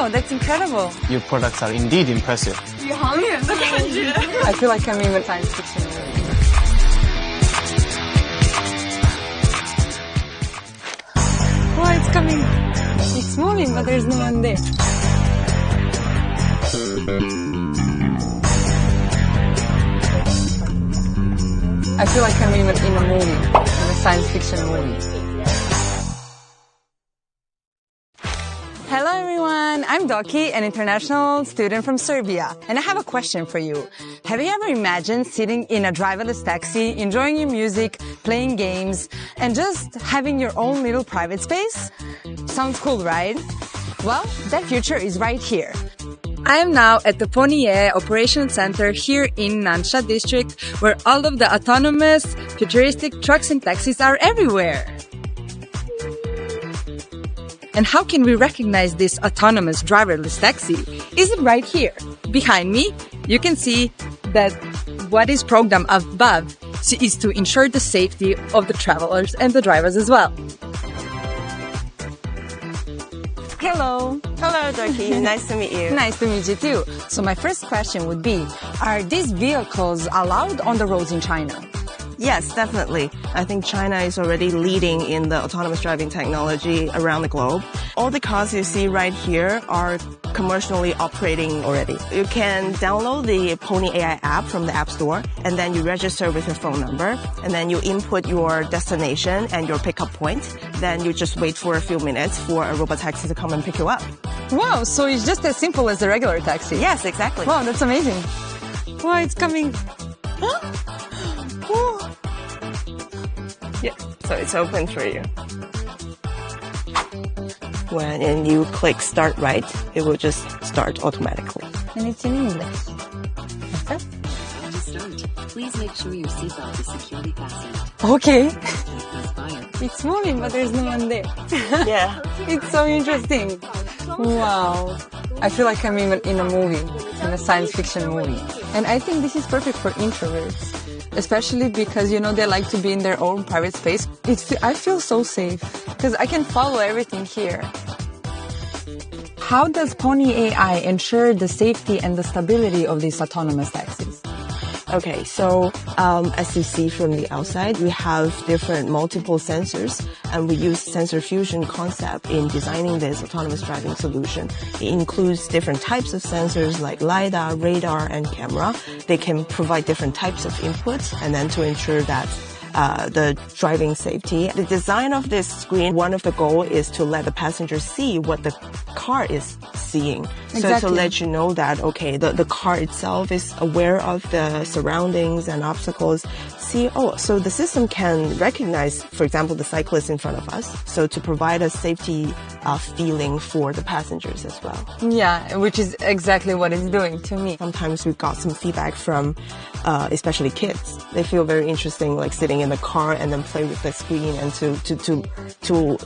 Wow, that's incredible. Your products are indeed impressive. I feel like I'm in a science fiction movie. Wow, it's coming. It's moving, but there's no one there. I feel like I'm in a movie, in a science fiction movie. Hello everyone, I'm Doki, an international student from Serbia, and I have a question for you. Have you ever imagined sitting in a driverless taxi, enjoying your music, playing games, and just having your own little private space? Sounds cool, right? Well, that future is right here. I am now at the Pony.ai Operation Center here in Nansha District, where all of the autonomous, futuristic trucks and taxis are everywhere. And how can we recognize this autonomous driverless taxi? Is it right here? Behind me, you can see that what is programmed above is to ensure the safety of the travelers and the drivers as well. Hello. Hello, Doki. Nice to meet you. Nice to meet you too. So my first question would be, are these vehicles allowed on the roads in China? Yes, definitely. I think China is already leading in the autonomous driving technology around the globe. All the cars you see right here are commercially operating already. You can download the Pony.ai app from the App Store, and then you register with your phone number, and then you input your destination and your pickup point. Then you just wait for a few minutes for a robot taxi to come and pick you up. Wow, so it's just as simple as a regular taxi. Yes, exactly. Wow, that's amazing. Wow, it's coming. Yeah, so it's open for you. When you click start right, it will just start automatically. And it's in English. To start, please make sure your seatbelt is securely fastened. Okay. Press fire. It's moving, but there's no one there. Yeah. It's so interesting. Wow. I feel like I'm in a movie, in a science fiction movie. And I think this is perfect for introverts. Especially because, you know, they like to be in their own private space. I feel so safe because I can follow everything here. How does Pony.ai ensure the safety and the stability of these autonomous taxis? Okay, so as you see from the outside, we have different multiple sensors, and we use sensor fusion concept in designing this autonomous driving solution. It includes different types of sensors like LiDAR, radar, and camera. They can provide different types of inputs, and then to ensure that the driving safety. The design of this screen, one of the goals is to let the passenger see what the car is seeing. Exactly. So to let you know that, okay, the car itself is aware of the surroundings and obstacles. See, so the system can recognize, for example, the cyclist in front of us. So to provide a safety feeling for the passengers as well. Yeah, which is exactly what it's doing to me. Sometimes we got some feedback from especially kids. They feel very interesting, like sitting in the car and then play with the screen and to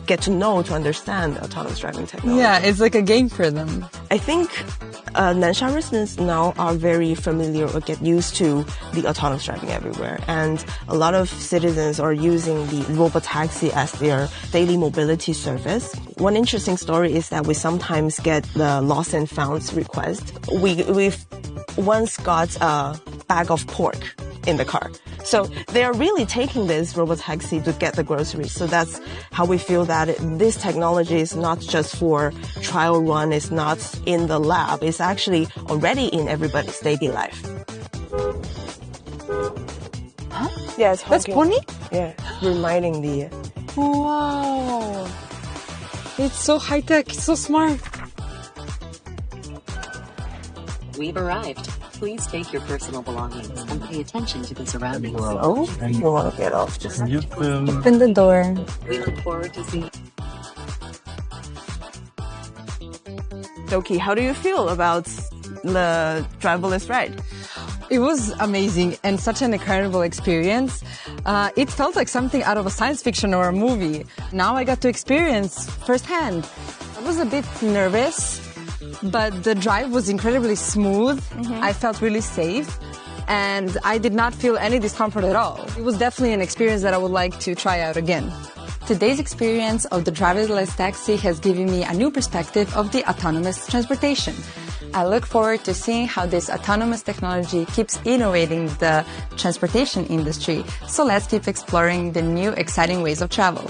get to know, to understand autonomous driving technology. Yeah, it's like a game for them. I think Nansha residents now are very familiar or get used to the autonomous driving everywhere. And a lot of citizens are using the robotaxi as their daily mobility service. One interesting story is that we sometimes get the lost and found request. We've once got a bag of pork in the car. So they are really taking this robotaxi to get the groceries. So that's how we feel that this technology is not just for trial run, it's not in the lab, it's actually already in everybody's daily life. Huh? Yeah, it's That's Pony? Yeah, reminding the... Wow. It's so high-tech, so smart. We've arrived. Please take your personal belongings and pay attention to the surroundings. Oh, you want to get off? Just open the door. We look forward to seeing. Doki, how do you feel about the driverless ride? It was amazing and such an incredible experience. It felt like something out of a science fiction or a movie. Now I got to experience firsthand. I was a bit nervous, but the drive was incredibly smooth. I felt really safe, and I did not feel any discomfort at all. It was definitely an experience that I would like to try out again. Today's experience of the driverless taxi has given me a new perspective of the autonomous transportation. I look forward to seeing how this autonomous technology keeps innovating the transportation industry. So let's keep exploring the new exciting ways of travel.